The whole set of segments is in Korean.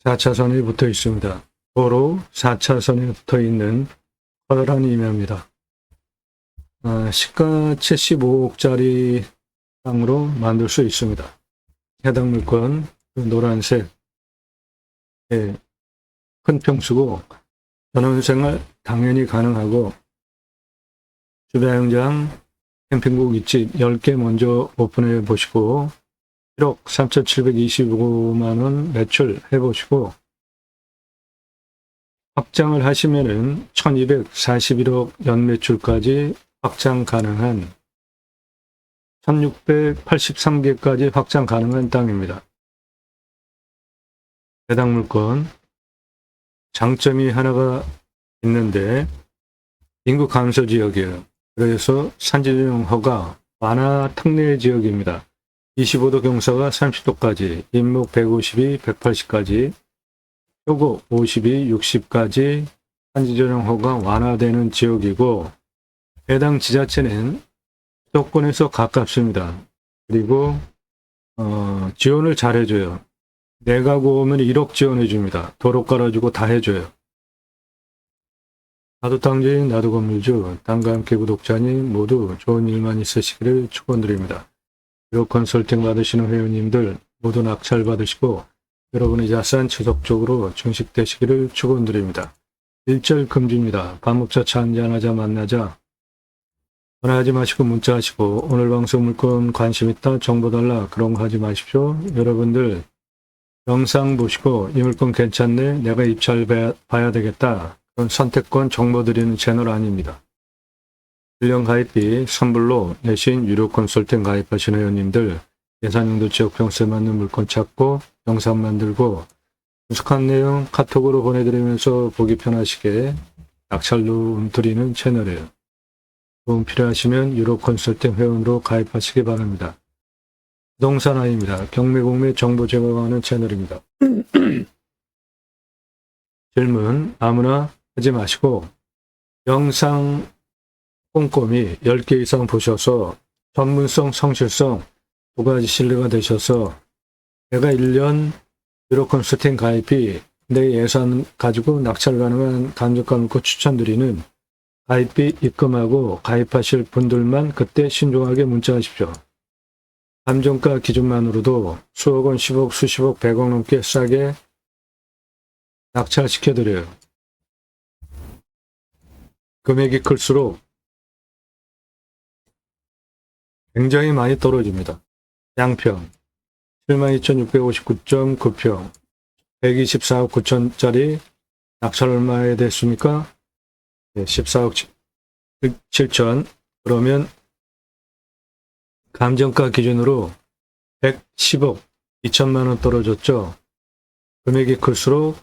4차선이 붙어 있습니다. 도로 4차선에 붙어 있는 커다란 임야입니다. 시가 75억짜리 땅으로 만들 수 있습니다. 해당 물건 노란색 큰 평수고 전원생활 당연히 가능하고 주차장장 캠핑국 윗집 10개 먼저 오픈해 보시고 1억 3,725만원 매출해 보시고 확장을 하시면은 1241억 연매출까지 확장 가능한 1683개까지 확장 가능한 땅입니다. 해당 물건 장점이 하나가 있는데 인구 감소 지역이에요. 그래서 산지조정 허가 완화 특례 지역입니다. 25도 경사가 30도까지, 인목 152, 180까지, 표고 52, 60까지 산지조정 허가 완화되는 지역이고 해당 지자체는 수도권에서 가깝습니다. 그리고 지원을 잘 해줘요. 내가구 오면 1억 지원해 줍니다. 도로 깔아주고 다 해줘요. 나도 땅주인 나도 건물주 땅과 함께 구독자님 모두 좋은 일만 있으시기를 축원드립니다. 유로 컨설팅 받으시는 회원님들 모두 낙찰 받으시고 여러분의 자산 지속적으로 증식되시기를 축원드립니다. 일절 금지입니다. 밥 먹자 차 한잔하자 만나자 전화하지 마시고 문자하시고 오늘 방송 물건 관심 있다 정보 달라 그런 거 하지 마십시오. 여러분들 영상 보시고 이 물건 괜찮네 내가 입찰 봐야 되겠다 그런 선택권 정보 드리는 채널 아닙니다. 1년 가입비 선불로 내신 유료 컨설팅 가입하신 회원님들 예산용도 지역평수에 맞는 물건 찾고 영상 만들고 분석한 내용 카톡으로 보내드리면서 보기 편하시게 낙찰로 드리는 채널이에요. 도움 필요하시면 유료 컨설팅 회원으로 가입하시기 바랍니다. 부동산 아닙니다. 경매 공매 정보 제공하는 채널입니다. 질문 아무나 하지 마시고 영상 꼼꼼히 10개 이상 보셔서 전문성, 성실성 두 가지 신뢰가 되셔서 내가 1년 유료 컨설팅 가입비 내 예산 가지고 낙찰 가능한 감정가 물고 추천드리는 가입비 입금하고 가입하실 분들만 그때 신중하게 문자하십시오. 감정가 기준만으로도 수억 원, 10억, 수십억, 100억 넘게 싸게 낙찰시켜드려요. 금액이 클수록 굉장히 많이 떨어집니다. 양평 72,659.9평 124억 9천짜리 낙찰 얼마에 됐습니까? 14억 7천 그러면 감정가 기준으로 110억 2천만 원 떨어졌죠. 금액이 클수록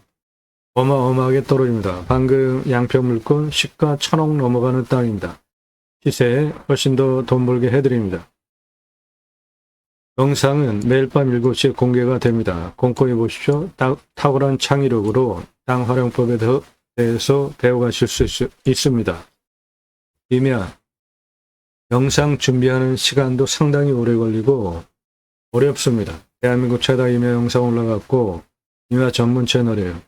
어마어마하게 떨어집니다. 방금 양평 물건 시가 1,000억 넘어가는 땅입니다. 시세에 훨씬 더 돈 벌게 해드립니다. 영상은 매일 밤 7시에 공개가 됩니다. 꼼꼼히 보십시오. 탁월한 창의력으로 땅 활용법에 대해서 배워가실 수 있습니다. 이면 영상 준비하는 시간도 상당히 오래 걸리고 어렵습니다. 대한민국 최다 임야 영상 올라갔고 임야 전문 채널이에요.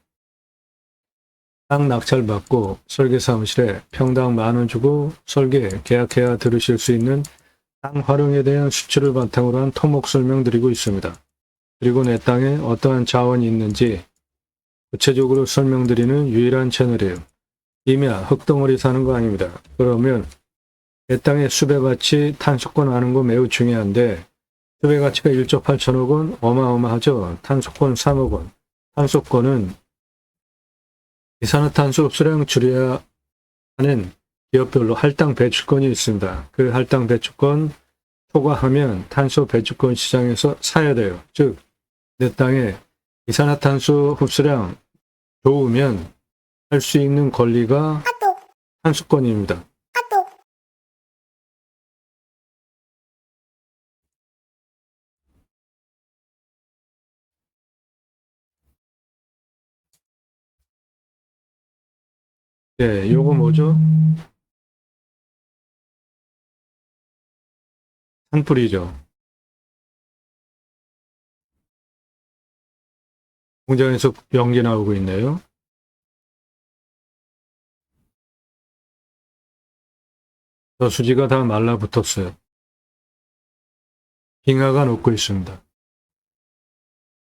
땅 낙찰 받고 설계 사무실에 평당 10,000원 주고 설계 계약해야 들으실 수 있는 땅 활용에 대한 수치를 바탕으로 한 토목 설명드리고 있습니다. 그리고 내 땅에 어떠한 자원이 있는지 구체적으로 설명드리는 유일한 채널이에요. 임야 흙덩어리 사는 거 아닙니다. 그러면 내 땅에 수배가치 탄소권 아는 거 매우 중요한데 수배가치가 1조 8천억 원 어마어마하죠. 탄소권 3억 원. 탄소권은 이산화탄소 흡수량 줄여야 하는 기업별로 할당 배출권이 있습니다. 그 할당 배출권 초과하면 탄소 배출권 시장에서 사야 돼요. 즉, 내 땅에 이산화탄소 흡수량 좋으면 할 수 있는 권리가 탄소권입니다. 네, 요거 뭐죠? 산불이죠. 공장에서 연기 나오고 있네요. 저수지가 다 말라붙었어요. 빙하가 녹고 있습니다.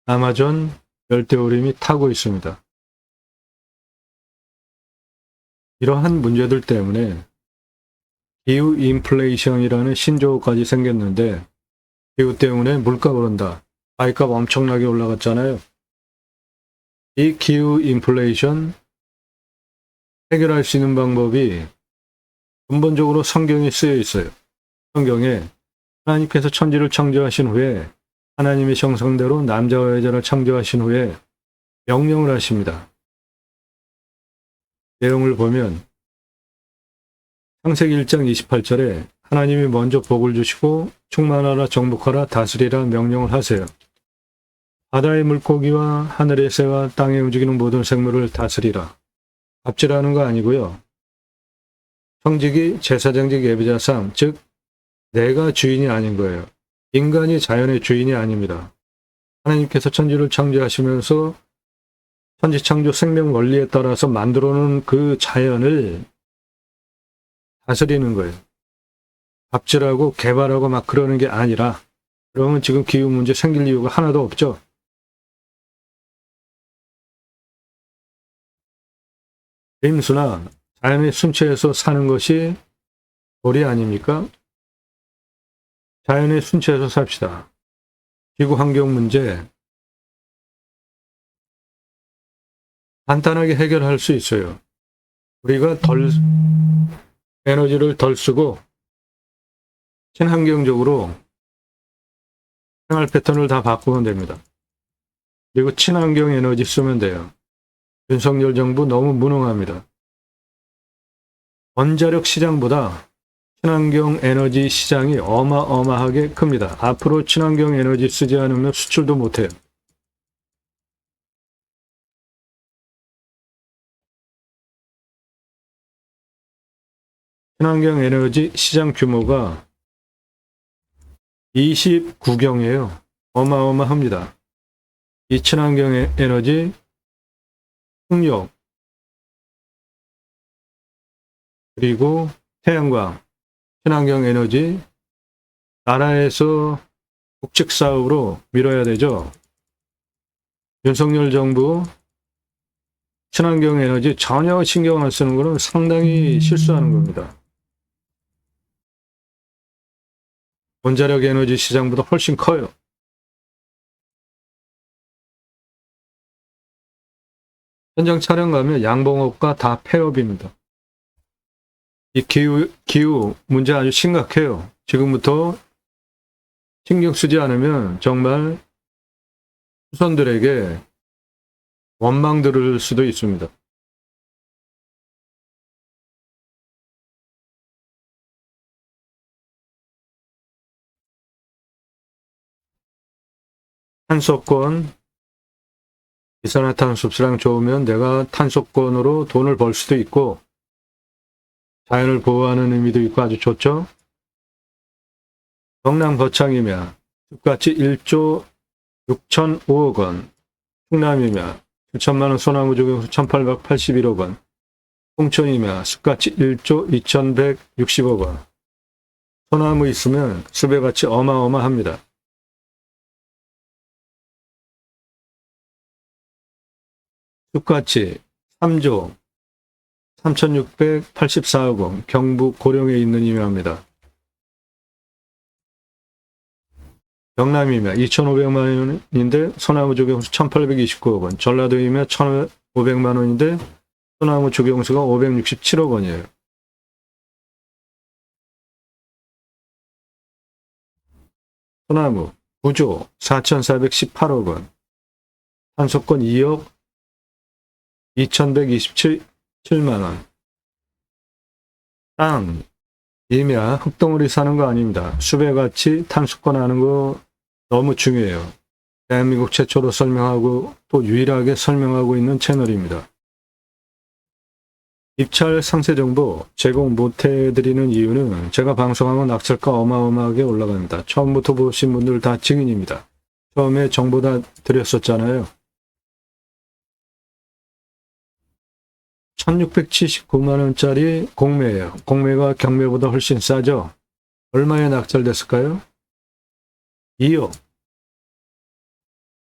아마존 열대우림이 타고 있습니다. 이러한 문제들 때문에 기후 인플레이션이라는 신조어까지 생겼는데, 기후 때문에 물가 오른다. 아이값 엄청나게 올라갔잖아요. 이 기후 인플레이션 해결할 수 있는 방법이 근본적으로 성경에 쓰여 있어요. 성경에 하나님께서 천지를 창조하신 후에 하나님의 형상대로 남자와 여자를 창조하신 후에 명령을 하십니다. 내용을 보면 창세기 1장 28절에 하나님이 먼저 복을 주시고 충만하라 정복하라 다스리라 명령을 하세요. 바다의 물고기와 하늘의 새와 땅에 움직이는 모든 생물을 다스리라. 갑질하는 거 아니고요. 청지기 제사장직 예비자상, 즉 내가 주인이 아닌 거예요. 인간이 자연의 주인이 아닙니다. 하나님께서 천지를 창조하시면서 천지 창조 생명 원리에 따라서 만들어 놓은 그 자연을 다스리는 거예요. 갑질하고 개발하고 막 그러는 게 아니라, 그러면 지금 기후 문제 생길 이유가 하나도 없죠. 임수나 자연의 순체에서 사는 것이 도리 아닙니까? 자연의 순체에서 삽시다. 지구 환경 문제 간단하게 해결할 수 있어요. 우리가 에너지를 덜 쓰고 친환경적으로 생활 패턴을 다 바꾸면 됩니다. 그리고 친환경 에너지 쓰면 돼요. 윤석열 정부 너무 무능합니다. 원자력 시장보다 친환경 에너지 시장이 어마어마하게 큽니다. 앞으로 친환경 에너지 쓰지 않으면 수출도 못해요. 친환경 에너지 시장 규모가 29경이에요. 어마어마합니다. 이 친환경 에너지, 풍력, 그리고 태양광, 친환경 에너지, 나라에서 국책 사업으로 밀어야 되죠. 윤석열 정부 친환경 에너지 전혀 신경 안 쓰는 것은 상당히 실수하는 겁니다. 원자력 에너지 시장보다 훨씬 커요. 현장 촬영 가면 양봉업과 다 폐업입니다. 이 기후 문제 아주 심각해요. 지금부터 신경 쓰지 않으면 정말 후손들에게 원망 들을 수도 있습니다. 탄소권, 이산화탄소 흡수량 좋으면 내가 탄소권으로 돈을 벌 수도 있고 자연을 보호하는 의미도 있고 아주 좋죠. 경남 거창이면 숲가치 1조 6,005억 원, 충남이면 7천만 원 소나무 조경수 1,881억 원, 홍천이면 숲가치 1조 2,160억 원. 소나무 있으면 숲의 가치 어마어마합니다. 숲가치 3조 3,684억 원, 경북 고령에 있는 임야입니다. 경남이면 2,500만 원인데 소나무 조경수 1,829억 원, 전라도이면 1,500만 원인데 소나무 조경수가 567억 원이에요. 소나무 9조 4,418억 원, 탄소권 2억 2,127만 원. 땅, 임야, 흙덩어리 사는 거 아닙니다. 숲의 가치, 탄소권 하는 거 너무 중요해요. 대한민국 최초로 설명하고 또 유일하게 설명하고 있는 채널입니다. 입찰 상세 정보 제공 못해드리는 이유는 제가 방송하면 낙찰가 어마어마하게 올라갑니다. 처음부터 보신 분들 다 증인입니다. 처음에 정보 다 드렸었잖아요. 1679만 원짜리 공매예요. 공매가 경매보다 훨씬 싸죠. 얼마에 낙찰됐을까요? 2억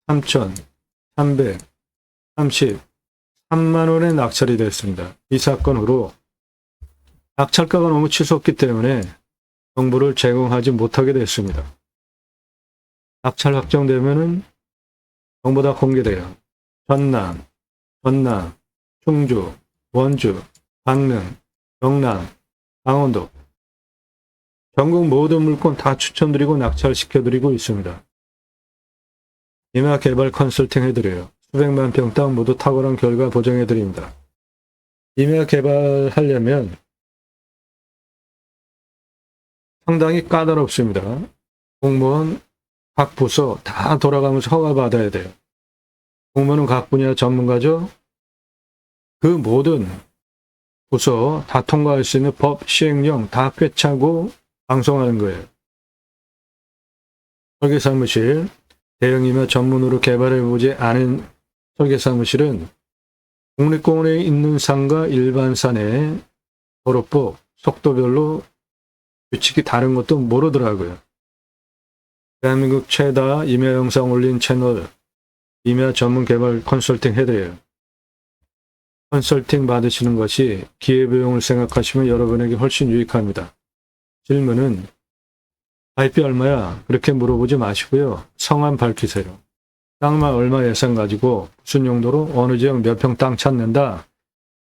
3,333만 원에 낙찰이 됐습니다. 이 사건으로 낙찰가가 너무 치솟기 때문에 정보를 제공하지 못하게 됐습니다. 낙찰 확정되면은 정보 다 공개돼요. 전남, 충주, 원주, 강릉, 경남, 강원도 전국 모든 물건 다 추천드리고 낙찰시켜드리고 있습니다. 임야 개발 컨설팅 해드려요. 수백만 평 땅 모두 탁월한 결과 보장해드립니다. 임야 개발하려면 상당히 까다롭습니다. 공무원 각 부서 다 돌아가면서 허가받아야 돼요. 공무원은 각 분야 전문가죠. 그 모든 부서 다 통과할 수 있는 법 시행령 다 꿰차고 방송하는 거예요. 설계사무실, 대형이며 전문으로 개발해보지 않은 설계사무실은 국립공원에 있는 산과 일반 산의 도로법, 속도별로 규칙이 다른 것도 모르더라고요. 대한민국 최다 임야 영상 올린 채널 임야 전문 개발 컨설팅 해드려요. 컨설팅 받으시는 것이 기회비용을 생각하시면 여러분에게 훨씬 유익합니다. 질문은 가입비 얼마야? 그렇게 물어보지 마시고요. 성함 밝히세요. 땅만 얼마 예산 가지고 무슨 용도로 어느 지역 몇 평 땅 찾는다.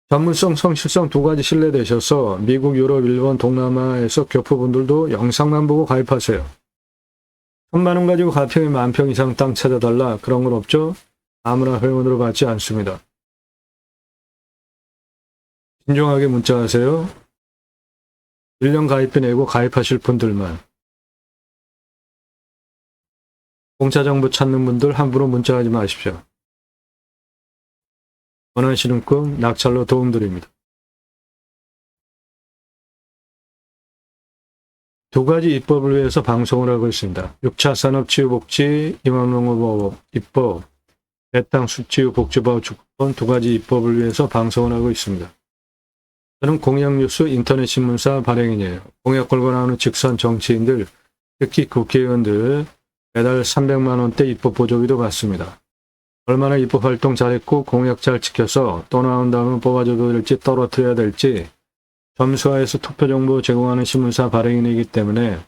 전문성, 성실성 두 가지 신뢰되셔서 미국, 유럽, 일본, 동남아에서 교포분들도 영상만 보고 가입하세요. 1,000만 원 가지고 가평에 10,000평 이상 땅 찾아달라. 그런 건 없죠? 아무나 회원으로 받지 않습니다. 신중하게 문자하세요. 1년 가입비 내고 가입하실 분들만. 공짜 정보 찾는 분들 함부로 문자하지 마십시오. 원하시는 꿈 낙찰로 도움드립니다. 두 가지 입법을 위해서 방송을 하고 있습니다. 6차 산업치유복지 임원농업법 입법, 배땅 숲치유복지법 주권 두 가지 입법을 위해서 방송을 하고 있습니다. 저는 공약뉴스 인터넷 신문사 발행인이에요. 공약 걸고 나오는 직선 정치인들, 특히 국회의원들 매달 300만 원대 입법 보조비도 받습니다. 얼마나 입법 활동 잘했고 공약 잘 지켜서 또 나온 다음에 뽑아줘도 될지 떨어뜨려야 될지 점수화해서 투표 정보 제공하는 신문사 발행인이기 때문에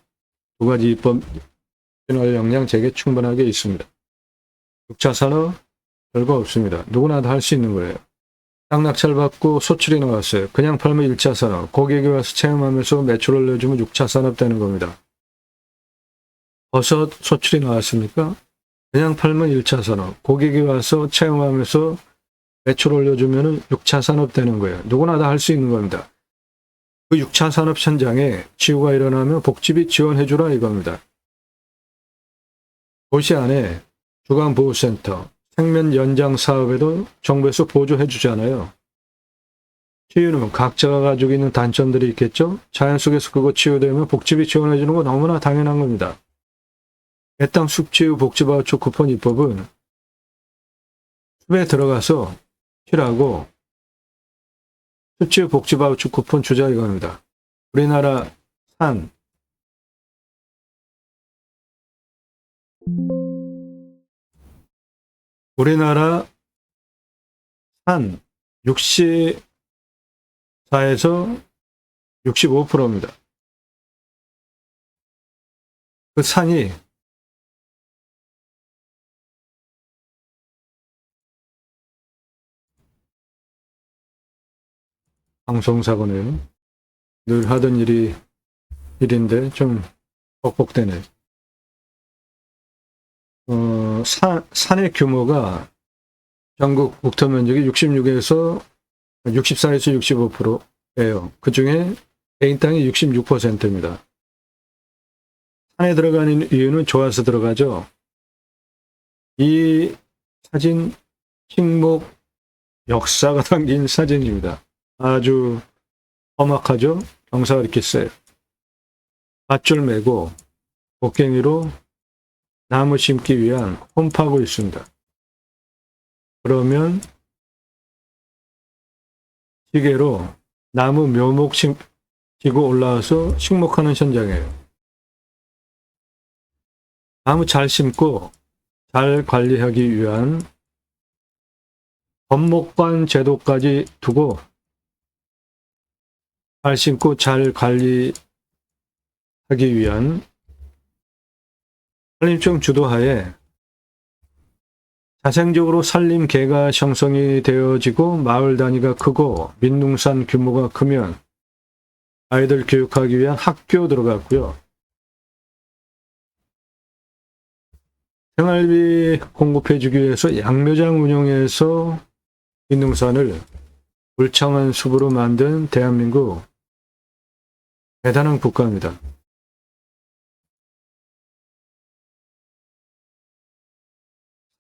두 가지 입법 채널 역량 제게 충분하게 있습니다. 6차 산업 별거 없습니다. 누구나 다 할 수 있는 거예요. 땅 낙찰 받고 소출이 나왔어요. 그냥 팔면 1차 산업, 고객이 와서 체험하면서 매출을 내주면 6차 산업 되는 겁니다. 버섯 소출이 나왔습니까? 그냥 팔면 1차 산업, 고객이 와서 체험하면서 매출 올려주면 6차 산업 되는 거예요. 누구나 다 할 수 있는 겁니다. 그 6차 산업 현장에 치유가 일어나면 복지비 지원해주라 이겁니다. 도시 안에 주간보호센터, 생면 연장 사업에도 정부에서 보조해주잖아요. 치유는 각자가 가지고 있는 단점들이 있겠죠? 자연 속에서 그거 치유되면 복지비 지원해주는 거 너무나 당연한 겁니다. 배땅 숲치유 복지바우처 쿠폰 입법은 숲에 들어가서 칠하고 숲치유 복지바우처 쿠폰 주자 이겁니다. 우리나라 산 우리나라 산 64에서 65%입니다. 그 산이 방송사고네요. 늘 하던 일인데 좀 뻑뻑대네. 산의 규모가 전국 국토 면적이 64에서 65%예요. 그 중에 개인 땅이 66%입니다. 산에 들어가는 이유는 좋아서 들어가죠. 이 사진 식목 역사가 담긴 사진입니다. 아주 험악하죠? 경사가 이렇게 세요. 밧줄 메고 곡괭이로 나무 심기 위한 홈 파고 있습니다. 그러면 기계로 나무 묘목 지고 올라와서 식목하는 현장이에요. 나무 잘 심고 잘 관리하기 위한 법목관 제도까지 두고 잘 심고 잘 관리하기 위한 산림청 주도하에 자생적으로 산림계가 형성이 되어지고 마을 단위가 크고 민농산 규모가 크면 아이들 교육하기 위한 학교 들어갔고요. 생활비 공급해주기 위해서 양묘장 운영해서 민농산을 울창한 숲으로 만든 대한민국 대단한 국가입니다.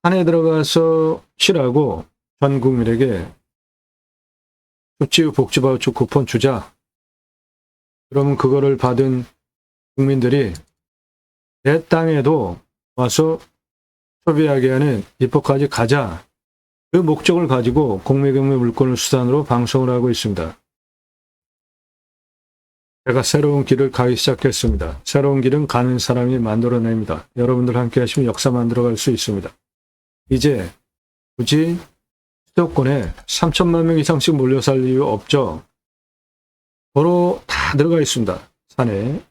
산에 들어가서 쉬라고 전 국민에게 숲지유 복지바우처 쿠폰 주자. 그러면 그거를 받은 국민들이 내 땅에도 와서 소비하게 하는 입법까지 가자. 그 목적을 가지고 공매경매 물권을 수단으로 방송을 하고 있습니다. 제가 새로운 길을 가기 시작했습니다. 새로운 길은 가는 사람이 만들어냅니다. 여러분들 함께 하시면 역사 만들어갈 수 있습니다. 이제 굳이 수도권에 3천만 명 이상씩 몰려 살 이유 없죠. 도로 다 들어가 있습니다. 산에.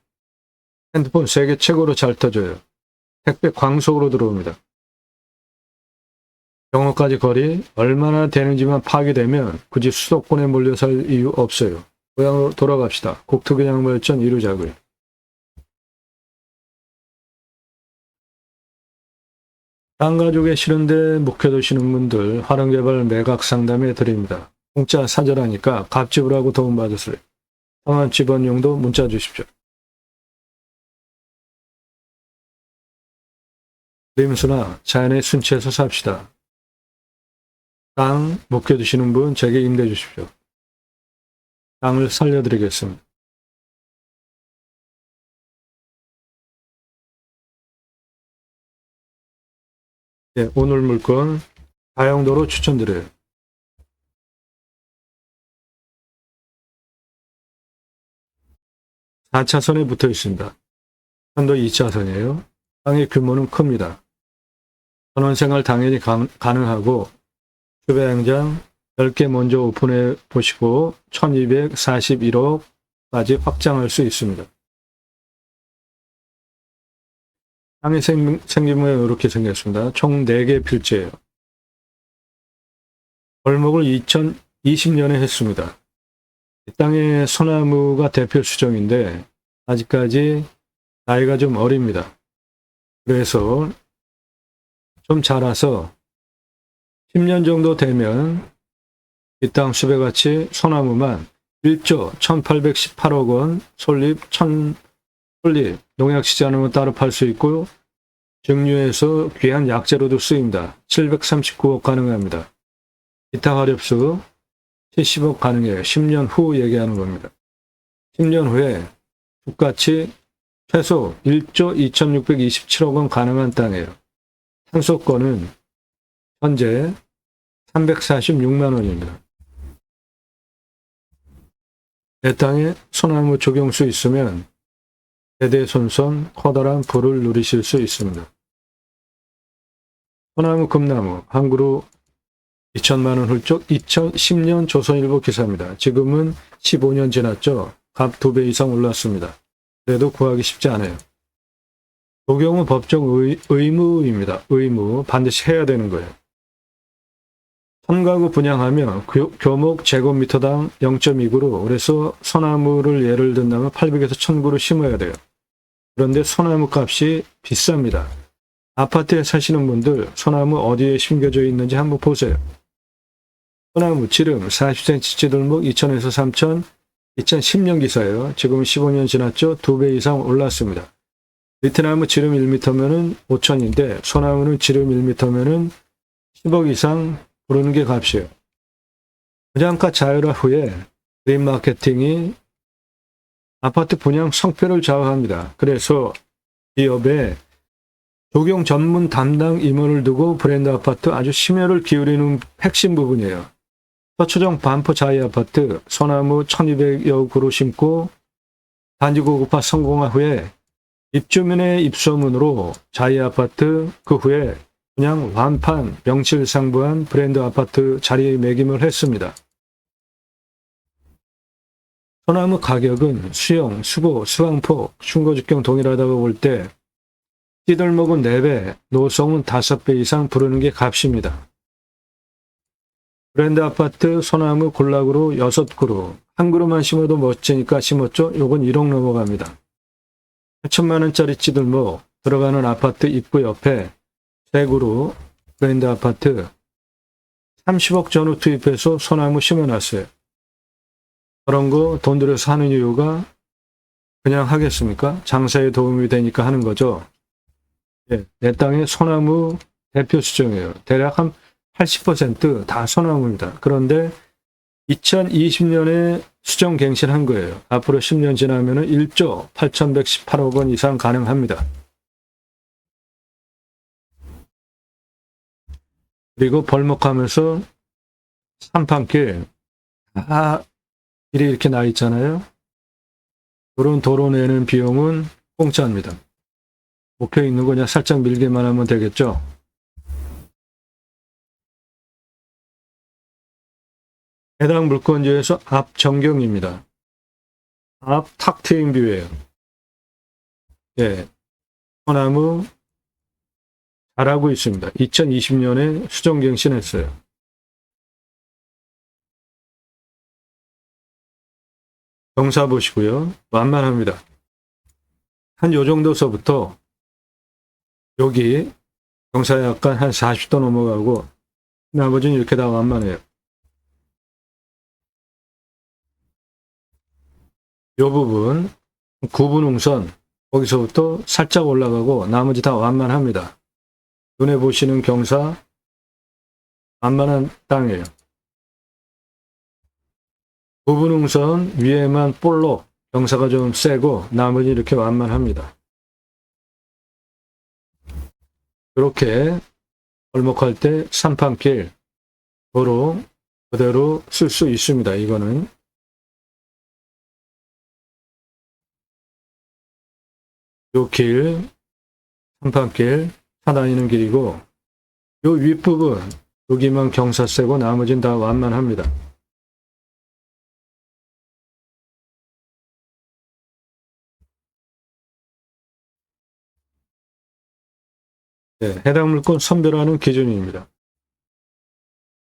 핸드폰 세계 최고로 잘 터져요. 택배 광속으로 들어옵니다. 영어까지 거리 얼마나 되는지만 파악되면 굳이 수도권에 몰려 살 이유 없어요. 고향으로 돌아갑시다. 국토균형 발전 이루자고요. 땅 가족에 싫은데 묵혀두시는 분들 활용개발 매각 상담해 드립니다. 공짜 사절하니까 갑집을 도움받으세요. 성함 집원용도 문자 주십시오. 림수나 자연의 순치에서 삽시다. 땅 묵혀두시는 분 제게 임대 주십시오. 땅을 살려드리겠습니다. 네, 오늘 물건 다용도로 추천드려요. 4차선에 붙어 있습니다. 편도 2차선이에요. 땅의 규모는 큽니다. 전원생활 당연히 가능하고 주배양장 10개 먼저 오픈해 보시고 1241억까지 확장할 수 있습니다. 땅이 생긴 모양 이렇게 생겼습니다. 총 4개 필지예요. 벌목을 2020년에 했습니다. 이 땅의 소나무가 대표 수종인데 아직까지 나이가 좀 어립니다. 그래서 좀 자라서 10년 정도 되면 이 땅 수배가치 소나무만 1조 1818억 원, 솔잎 농약 치지 않으면 따로 팔 수 있고 증류해서 귀한 약재로도 쓰입니다. 739억 가능합니다. 기타 화렵수 70억 가능해요. 10년 후 얘기하는 겁니다. 10년 후에 주가치 최소 1조 2627억 원 가능한 땅이에요. 상속권은 현재 346만 원입니다. 내 땅에 소나무 조경수 있으면 대대손손 커다란 부를 누리실 수 있습니다. 소나무 금나무 한 그루 2천만 원 훌쩍 2010년 조선일보 기사입니다. 지금은 15년 지났죠. 값 2배 이상 올랐습니다. 그래도 구하기 쉽지 않아요. 조경은 법적 의무입니다. 의무 반드시 해야 되는 거예요. 1000가구 분양하면 교목 제곱미터당 0.2그루 그래서 소나무를 예를 든다면 800에서 1000그루 심어야 돼요. 그런데 소나무 값이 비쌉니다. 아파트에 사시는 분들 소나무 어디에 심겨져 있는지 한번 보세요. 소나무 지름 40cm 찌들목 2,000에서 3,000 2010년 기사예요. 지금 15년 지났죠. 2배 이상 올랐습니다. 리트나무 지름 1m면은 5,000인데 소나무는 지름 1m면은 10억 이상 부르는 게 값이에요. 분양가 자율화 후에 그린 마케팅이 아파트 분양 성패를 좌우합니다. 그래서 기업에 조경 전문 담당 임원을 두고 브랜드 아파트 아주 심혈을 기울이는 핵심 부분이에요. 서초정 반포 자이아파트 소나무 1200여 그루 심고 단지 고급화 성공한 후에 입주민의 입소문으로 자이아파트 그 후에 그냥 완판 명실상부한 브랜드 아파트 자리매김을 했습니다. 소나무 가격은 수영, 수고, 수강폭, 흉고직경 동일하다고 볼 때 찌들목은 4배, 노송은 5배 이상 부르는 게 값입니다. 브랜드 아파트 소나무 군락으로 6그루, 한 그루만 심어도 멋지니까 심었죠? 요건 1억 넘어갑니다. 8천만 원짜리 찌들목 들어가는 아파트 입구 옆에 3그루 브랜드 아파트 30억 전후 투입해서 소나무 심어놨어요. 그런 거 돈 들여서 하는 이유가 그냥 하겠습니까? 장사에 도움이 되니까 하는 거죠. 예, 내 땅에 소나무 대표 수정이에요. 대략 한 80% 다 소나무입니다. 그런데 2020년에 수정 갱신한 거예요. 앞으로 10년 지나면 1조 8,118억 원 이상 가능합니다. 그리고 벌목하면서 산판길 길이 이렇게 나 있잖아요. 그런 도로 내는 비용은 공짜입니다. 목표 있는 거 그냥 살짝 밀기만 하면 되겠죠. 해당 물건지에서 앞 전경입니다. 앞 탁 트인 뷰예요. 예, 소나무 잘하고 있습니다. 2020년에 수정 갱신했어요. 경사 보시고요. 완만합니다. 한 요 정도서부터 여기 경사 약간 한 40도 넘어가고 나머지는 이렇게 다 완만해요. 요 부분 구분웅선 거기서부터 살짝 올라가고 나머지 다 완만합니다. 눈에 보시는 경사 완만한 땅이에요. 구분웅선 위에만 볼록 경사가 좀 세고 나머지 이렇게 완만합니다. 이렇게 벌목할 때 산판길 도로 그대로 쓸 수 있습니다. 이거는 요 길, 산판길, 차 다니는 길이고 요 윗부분 여기만 경사 세고 나머지는 다 완만합니다. 네, 해당 물건 선별하는 기준입니다.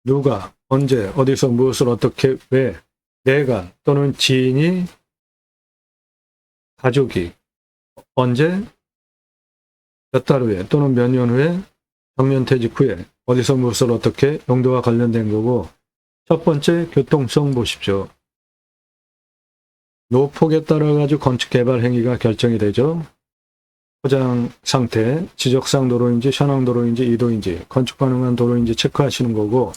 누가, 언제, 어디서, 무엇을, 어떻게, 왜, 내가 또는 지인이, 가족이, 언제, 몇 달 후에 또는 몇 년 후에, 정년퇴직 후에, 어디서, 무엇을, 어떻게, 용도와 관련된 거고, 첫 번째, 교통성 보십시오. 노폭에 따라 가지고 건축 개발 행위가 결정이 되죠. 포장 상태, 지적상 도로인지 현황도로인지 이도인지 건축 가능한 도로인지 체크하시는 거고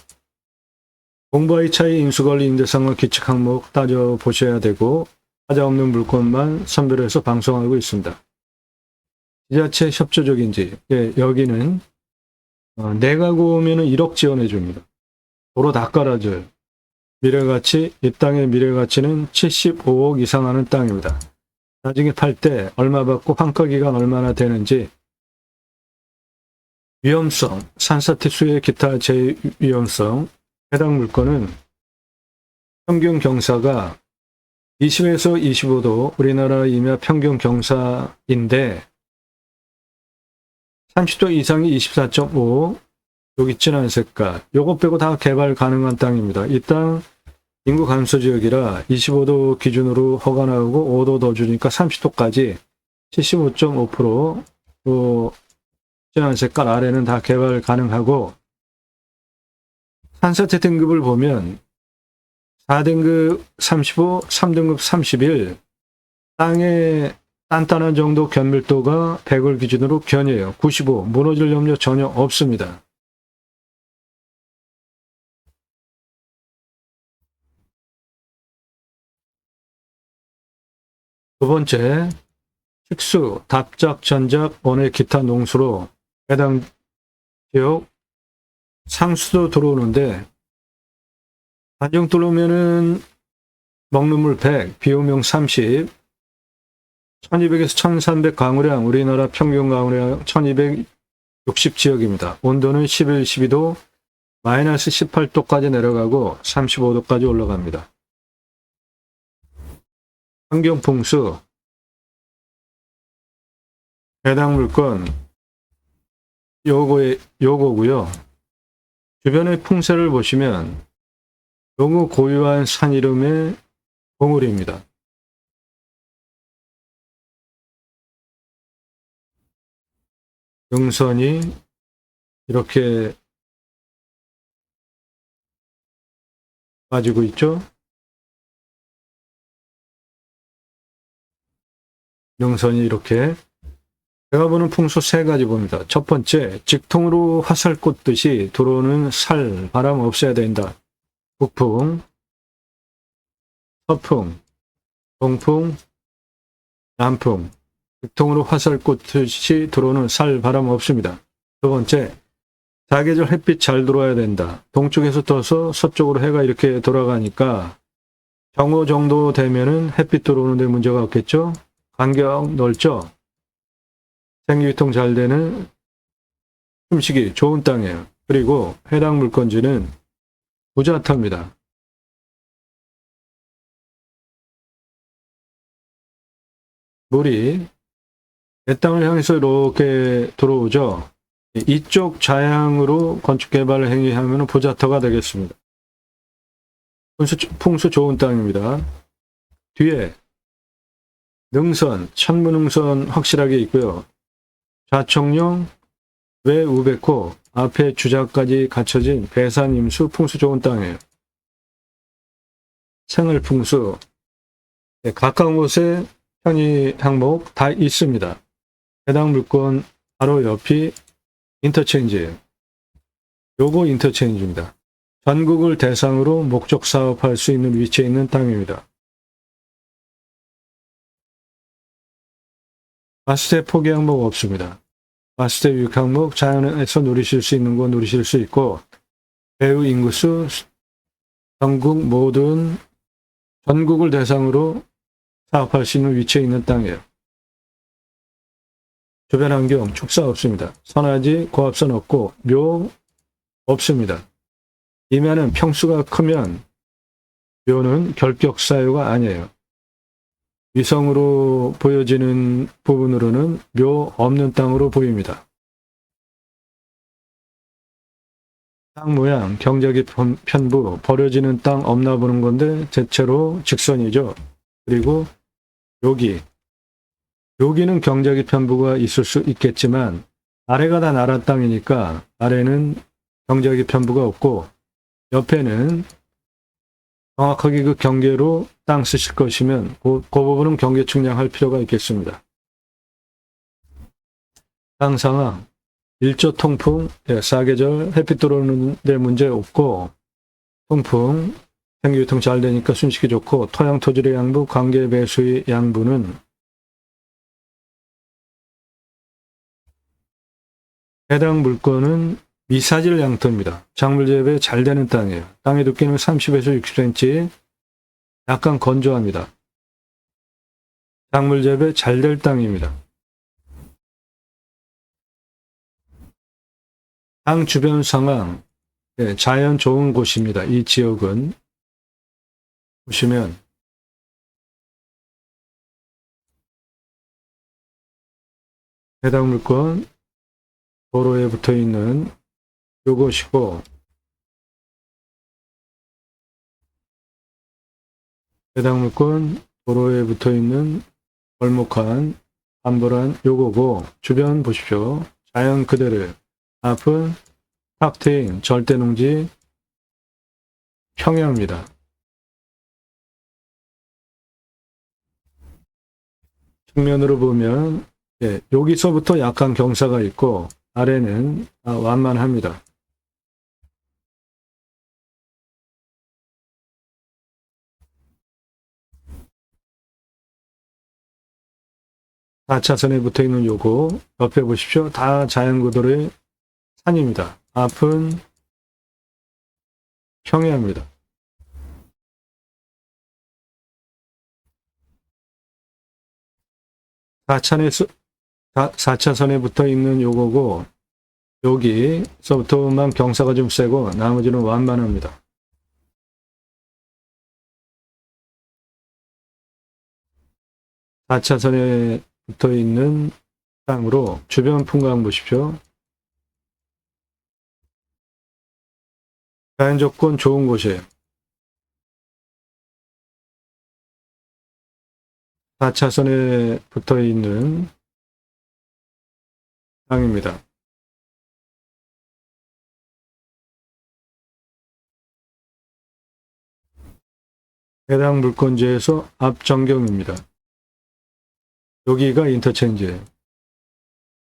공부와의 차이 인수관리 임대상과 규칙 항목 따져보셔야 되고 하자 없는 물건만 선별해서 방송하고 있습니다. 지자체 협조적인지 여기는 내가 구우면 1억 지원해 줍니다. 도로 다 깔아줘요. 미래가치, 이 땅의 미래가치는 75억 이상 하는 땅입니다. 나중에 팔 때 얼마 받고 환가기간 얼마나 되는지 위험성, 산사태 수의 기타 제위험성 해당 물건은 평균 경사가 20에서 25도 우리나라 임야 평균 경사인데 30도 이상이 24.5 여기 진한 색깔 요거 빼고 다 개발 가능한 땅입니다. 이 땅 인구 감소 지역이라 25도 기준으로 허가 나오고 5도 더 주니까 30도까지 75.5% 진한 색깔 아래는 다 개발 가능하고 산사태 등급을 보면 4등급 35, 3등급 31 땅의 단단한 정도 견밀도가 100을 기준으로 견이에요. 95 무너질 염려 전혀 없습니다. 두 번째, 식수, 답작, 전작, 원의 기타 농수로 해당 지역 상수도 들어오는데 한정돌 오면은 먹는 물 100, 비오명 30, 1200에서 1300 강우량, 우리나라 평균 강우량 1260 지역입니다. 온도는 11, 12도, 마이너스 18도까지 내려가고 35도까지 올라갑니다. 환경풍수, 해당 물건, 요거고요. 주변의 풍세를 보시면 너무 고유한 산 이름의 봉우리입니다. 능선이 이렇게 빠지고 있죠. 능선이 이렇게. 제가 보는 풍수 3가지 봅니다. 첫 번째, 직통으로 화살 꽂듯이 들어오는 살, 바람 없애야 된다. 북풍, 서풍, 동풍, 남풍. 직통으로 화살 꽂듯이 들어오는 살, 바람 없습니다. 두 번째, 사계절 햇빛 잘 들어와야 된다. 동쪽에서 떠서 서쪽으로 해가 이렇게 돌아가니까 정오 정도 되면은 햇빛 들어오는데 문제가 없겠죠? 간격 넓죠? 생기유통 잘 되는 숨쉬기 좋은 땅이에요. 그리고 해당 물건지는 부자터입니다. 물이 내 땅을 향해서 이렇게 들어오죠. 이쪽 좌향으로 건축 개발을 행위하면 부자터가 되겠습니다. 풍수 좋은 땅입니다. 뒤에 능선, 천문능선 확실하게 있고요. 좌청룡, 외우백호, 앞에 주자까지 갖춰진 배산임수 풍수 좋은 땅이에요. 생활풍수, 가까운 곳에 편의 항목 다 있습니다. 해당 물건 바로 옆이 인터체인지예요. 요거 인터체인지입니다. 전국을 대상으로 목적 사업할 수 있는 위치에 있는 땅입니다. 마스터 포기 항목 없습니다. 마스터 유익 항목 자연에서 누리실 수 있는 거 누리실 수 있고, 배후 인구수 전국 모든 전국을 대상으로 사업할 수 있는 위치에 있는 땅이에요. 주변 환경 축사 없습니다. 선화지 고압선 없고 묘 없습니다. 이면은 평수가 크면 묘는 결격 사유가 아니에요. 위성으로 보여지는 부분으로는 묘 없는 땅으로 보입니다. 땅 모양, 경작이 편부, 버려지는 땅 없나 보는 건데 대체로 직선이죠. 그리고 여기는 경작이 편부가 있을 수 있겠지만 아래가 다 나라 땅이니까 아래는 경작이 편부가 없고 옆에는 정확하게 그 경계로 땅 쓰실 것이면 그 부분은 경계 측량할 필요가 있겠습니다. 땅 상황, 일조 통풍, 사계절 햇빛 들어오는 데 문제 없고 통풍, 생기유통 잘 되니까 순식이 좋고 토양 토질의 양부, 관계 배수의 양부는 해당 물건은 미사질 양토입니다. 작물 재배 잘 되는 땅이에요. 땅의 두께는 30에서 60cm, 약간 건조합니다. 작물 재배 잘 될 땅입니다. 땅 주변 상황, 자연 좋은 곳입니다. 이 지역은 보시면 해당 물건 도로에 붙어 있는 요것이고 해당 물건 도로에 붙어 있는 벌목한 암벌한 요거고 주변 보십시오. 자연 그대로 앞은 탁 트인 절대농지 평야입니다. 측면으로 보면 여기서부터 약간 경사가 있고 아래는 완만합니다. 차선에 붙어 있는 요거 옆에 보십시오. 다 자연구도로의 산입니다. 앞은 평야입니다. 4차선에 붙어 있는 요거고, 여기서부터만 경사가 좀 세고 나머지는 완만합니다. (4차선에) 붙어 있는 땅으로 주변 풍광 보십시오. 자연 조건 좋은 곳이에요. 4차선에 붙어 있는 땅입니다. 해당 물건지에서 앞 전경입니다. 여기가 인터체인지예요.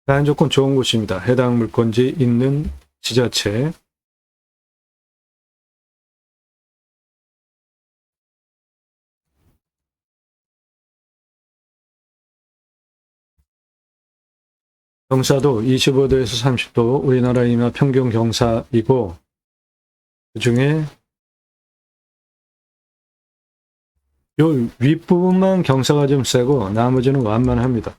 자연 조건 좋은 곳입니다. 해당 물건지 있는 지자체. 경사도 25도에서 30도, 우리나라 인하 평균 경사이고, 그 중에 요 윗부분만 경사가 좀 세고 나머지는 완만합니다.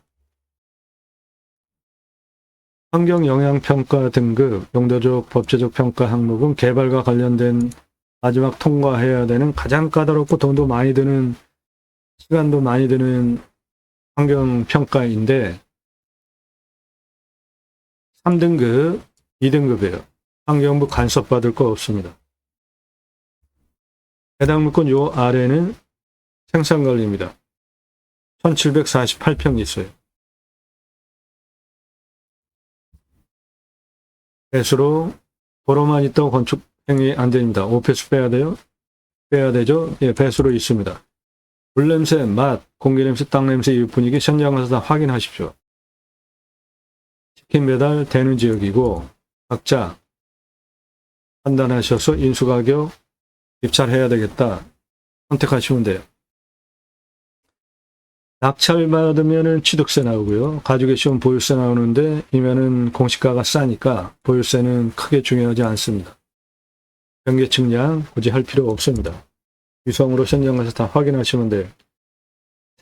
환경영향평가 등급, 용도적 법제적 평가 항목은 개발과 관련된 마지막 통과해야 되는 가장 까다롭고 돈도 많이 드는, 시간도 많이 드는 환경평가인데 3등급, 2등급이에요. 환경부 간섭받을 거 없습니다. 해당 물건 요 아래는 생산관리입니다. 1748평 있어요. 배수로 도로만 있다고 건축 행위 안 됩니다. 오폐수 빼야 돼요? 빼야 되죠? 예, 배수로 있습니다. 물냄새, 맛, 공기냄새, 땅냄새, 이웃분위기 현장 가서 다 확인하십시오. 치킨 배달 되는 지역이고 각자 판단하셔서 인수가격 입찰해야 되겠다. 선택하시면 돼요. 낙찰받으면 취득세 나오고요. 가지고 계시면 보유세 나오는데 이면은 공시가가 싸니까 보유세는 크게 중요하지 않습니다. 경계 측량 굳이 할 필요 없습니다. 위성으로 현장 가서 다 확인하시면 돼요.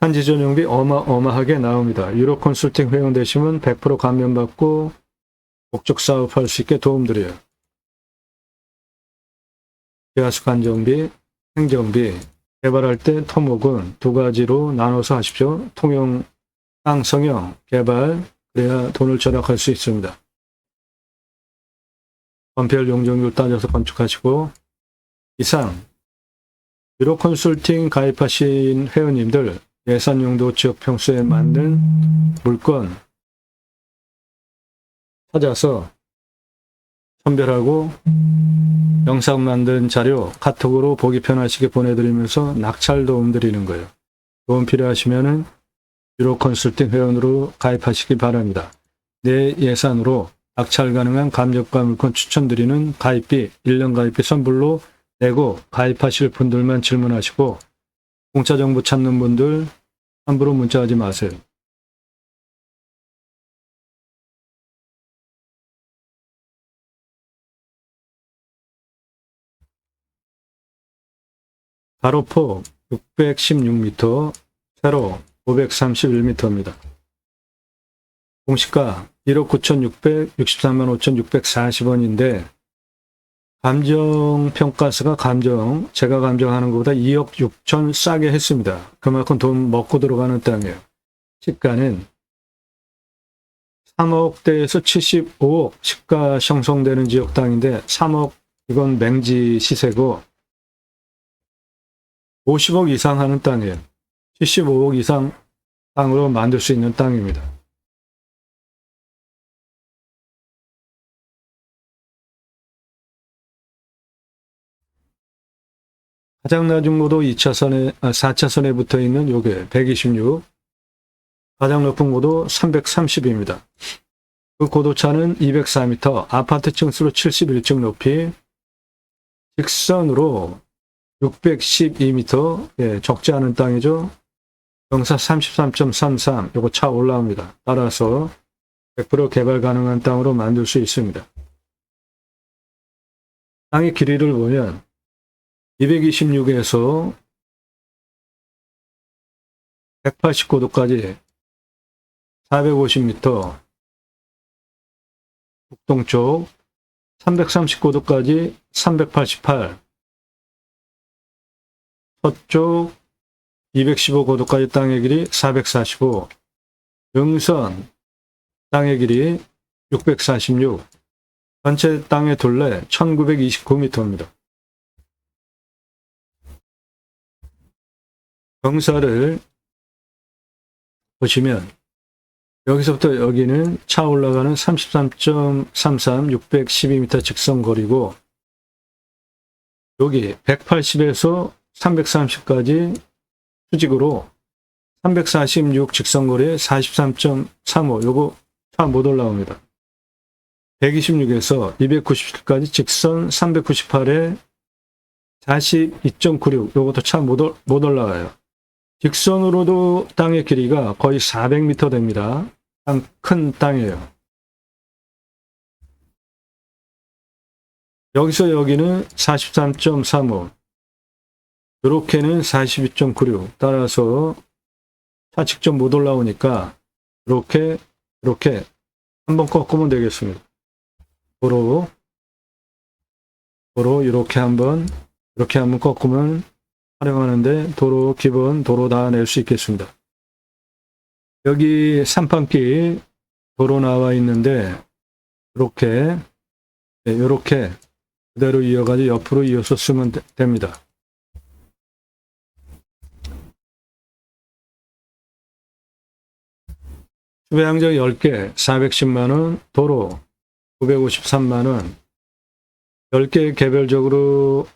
산지 전용비 어마어마하게 나옵니다. 유로 컨설팅 회원되시면 100% 감면받고 목적 사업할 수 있게 도움드려요. 지하수 관정비, 행정비, 개발할 때 토목은 두 가지로 나눠서 하십시오. 통용, 땅 성형, 개발, 그래야 돈을 절약할 수 있습니다. 건폐율 용적률 따져서 건축하시고, 이상 유로 컨설팅 가입하신 회원님들 예산 용도 지역 평수에 맞는 물건 찾아서 선별하고 영상 만든 자료 카톡으로 보기 편하시게 보내드리면서 낙찰 도움 드리는 거예요. 도움 필요하시면은 유로 컨설팅 회원으로 가입하시기 바랍니다. 내 예산으로 낙찰 가능한 감정가 물건 추천드리는 가입비, 1년 가입비 선불로 내고 가입하실 분들만 질문하시고 공짜 정보 찾는 분들 함부로 문자하지 마세요. 가로폭 616m, 세로 531m입니다. 공시가 1억 9,663만 5,640원인데 감정평가서가 제가 감정하는 것보다 2억 6천 싸게 했습니다. 그만큼 돈 먹고 들어가는 땅이에요. 시가는 3억대에서 75억 시가 형성되는 지역 땅인데 3억 이건 맹지 시세고 50억 이상 하는 땅이에요. 75억 이상 땅으로 만들 수 있는 땅입니다. 가장 낮은 고도 4차선에 붙어 있는 요게 126, 가장 높은 고도 330입니다. 그 고도차는 204m, 아파트 층수로 71층 높이, 직선으로 612m, 예, 적지 않은 땅이죠. 경사 33.33, 요거 차 올라옵니다. 따라서 100% 개발 가능한 땅으로 만들 수 있습니다. 땅의 길이를 보면 226에서 189도까지 450m 북동쪽, 339도까지 388, 서쪽 215고도까지 땅의 길이 445, 능선 땅의 길이 646, 전체 땅의 둘레 1929m입니다. 경사를 보시면 여기서부터 여기는 차 올라가는 33.33 612m 직선거리고, 여기 180에서 330까지 수직으로 346 직선거리에 43.35, 요거 차 못 올라옵니다. 126에서 297까지 직선 398에 42.96, 요것도 차 못 올라가요. 직선으로도 땅의 길이가 거의 400m 됩니다. 큰 땅이에요. 여기서 여기는 43.35, 이렇게는 42.96, 따라서 차 직접 못 올라오니까 이렇게 한번 꺾으면 되겠습니다. 도로 이렇게 한번 꺾으면 활용하는데 기본 도로 다 낼 수 있겠습니다. 여기 산판길 도로 나와 있는데 이렇게 그대로 이어가지고 옆으로 이어서 쓰면 됩니다. 수배항적 10개 410만원, 도로 953만원, 10개 개별적으로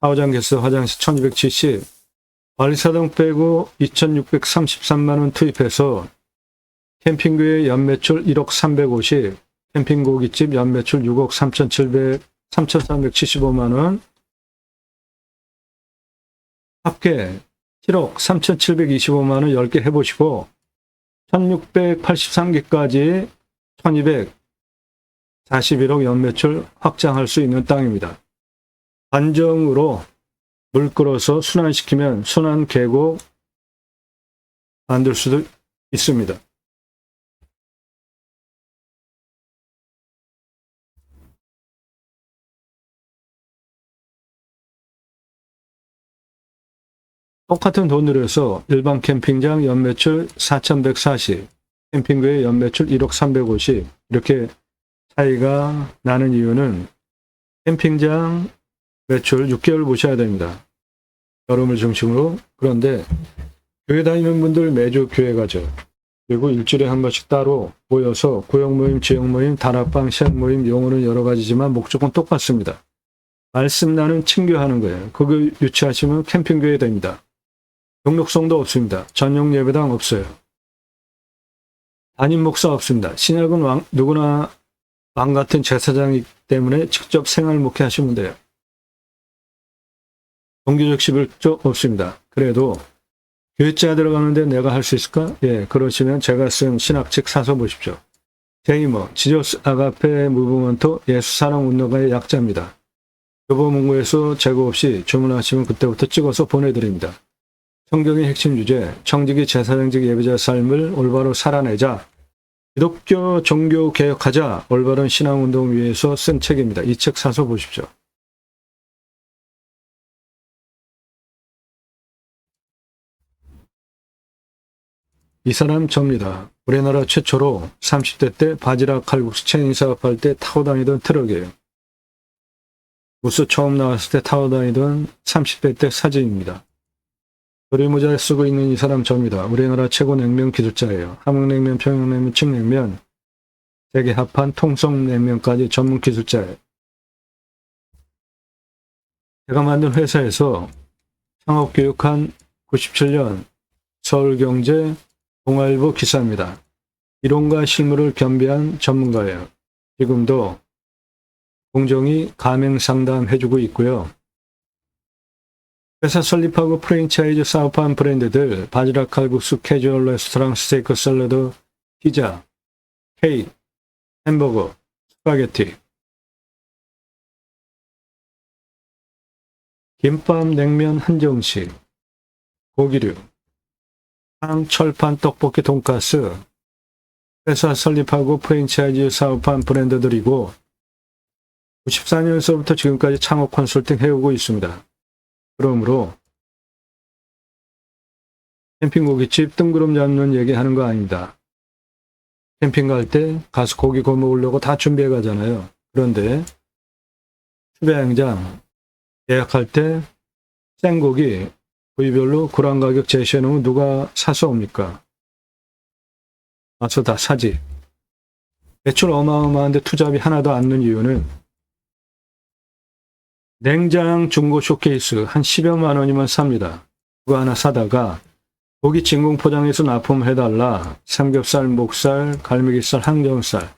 샤워장, 개수, 화장실 1270, 관리사동 빼고 2633만원 투입해서 캠핑교회 연매출 1억 350, 캠핑고깃집 연매출 6억 3375만원, 합계 7억 3725만원 10개 해보시고 1683개까지 1241억 연매출 확장할 수 있는 땅입니다. 관정으로 물 끌어서 순환시키면 순환 계곡 만들 수도 있습니다. 똑같은 돈으로 해서 일반 캠핑장 연매출 4140, 캠핑교회 연매출 1억 350, 이렇게 차이가 나는 이유는 캠핑장 매출 6개월 보셔야 됩니다. 여름을 중심으로. 그런데 교회 다니는 분들 매주 교회 가죠. 그리고 일주일에 한 번씩 따로 모여서 구역 모임, 지역 모임, 다락방, 시학 모임, 용어는 여러 가지지만 목적은 똑같습니다. 말씀 나는 친교하는 거예요. 그거 유치하시면 캠핑교회 됩니다. 등록성도 없습니다. 전용 예배당 없어요. 담임 목사 없습니다. 신약은 누구나 왕 같은 제사장이기 때문에 직접 생활 목회하시면 돼요. 종교적 11조 없습니다. 그래도 교회자 들어가는데 내가 할 수 있을까? 예, 그러시면 제가 쓴 신학책 사서 보십시오. 제이머, 지저스 아가페 무브먼트 예수사랑 운동가의 약자입니다. 교보문고에서 재고 없이 주문하시면 그때부터 찍어서 보내드립니다. 성경의 핵심 주제, 청지기 제사장직 예배자 삶을 올바로 살아내자, 기독교 종교 개혁하자, 올바른 신앙운동 위해서 쓴 책입니다. 이 책 사서 보십시오. 이 사람 접니다. 우리나라 최초로 30대 때 바지락 칼국수 체인 사업할 때 타고 다니던 트럭이에요. 우수 처음 나왔을 때 타고 다니던 30대 때 사진입니다. 조리모자를 쓰고 있는 이 사람 접니다. 우리나라 최고 냉면 기술자예요. 함흥냉면, 평양냉면, 칡냉면, 세계 합한 통성냉면까지 전문 기술자예요. 제가 만든 회사에서 창업교육한 97년 서울경제 동아일보 기사입니다. 이론과 실무를 겸비한 전문가예요. 지금도 공정히 가맹 상담 해주고 있고요. 회사 설립하고 프랜차이즈 사업한 브랜드들, 바지락 칼국수, 캐주얼 레스토랑, 스테이크 샐러드, 피자, 케이크, 햄버거, 스파게티, 김밥, 냉면, 한정식, 고기류, 빵, 철판, 떡볶이, 돈가스, 회사 설립하고 프랜차이즈 사업한 브랜드들이고 94년서부터 지금까지 창업 컨설팅 해오고 있습니다. 그러므로 캠핑 고깃집 뜬구름 잡는 얘기하는 거 아닙니다. 캠핑 갈 때 가서 고기 구워 먹으려고 다 준비해 가잖아요. 그런데 추배양장 예약할 때 생고기 부위별로 그람 가격 제시해 놓으면 누가 사서 옵니까? 와서 다 사지. 매출 어마어마한데 투잡이 하나도 안 는 이유는 냉장 중고 쇼케이스 한 10여만 원이면 삽니다. 그거 하나 사다가 고기 진공 포장해서 납품해달라. 삼겹살, 목살, 갈매기살, 항정살,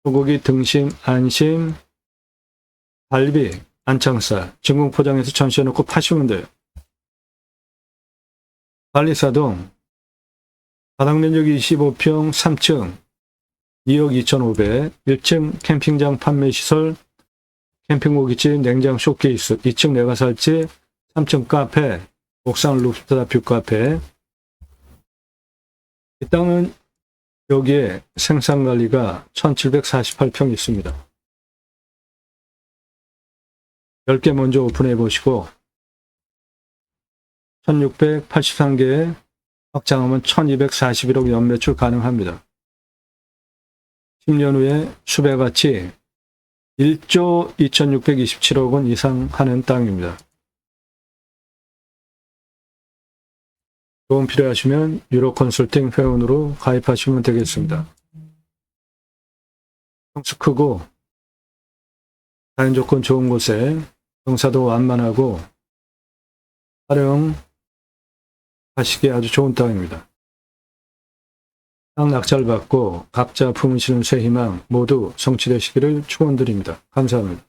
소고기, 등심, 안심, 갈비, 안창살 진공 포장해서 전시해놓고 파시면 돼요. 관리사동 바닥면적 25평 3층 2억 2,500 1층 캠핑장 판매시설 캠핑고깃집 냉장 쇼케이스 2층 내가 살지 3층 카페 옥상 루프탑 뷰카페. 이 땅은 여기에 생산관리가 1748평 있습니다. 10개 먼저 오픈해 보시고 1683개에 확장하면 1241억 연매출 가능합니다. 10년 후에 수배가치 1조 2627억 원 이상 하는 땅입니다. 도움 필요하시면 유로 컨설팅 회원으로 가입하시면 되겠습니다. 평수 크고 자연 조건 좋은 곳에 경사도 완만하고 활용하시기에 아주 좋은 땅입니다. 땅 낙찰받고 각자 품으시는 새 희망 모두 성취되시기를 축원드립니다. 감사합니다.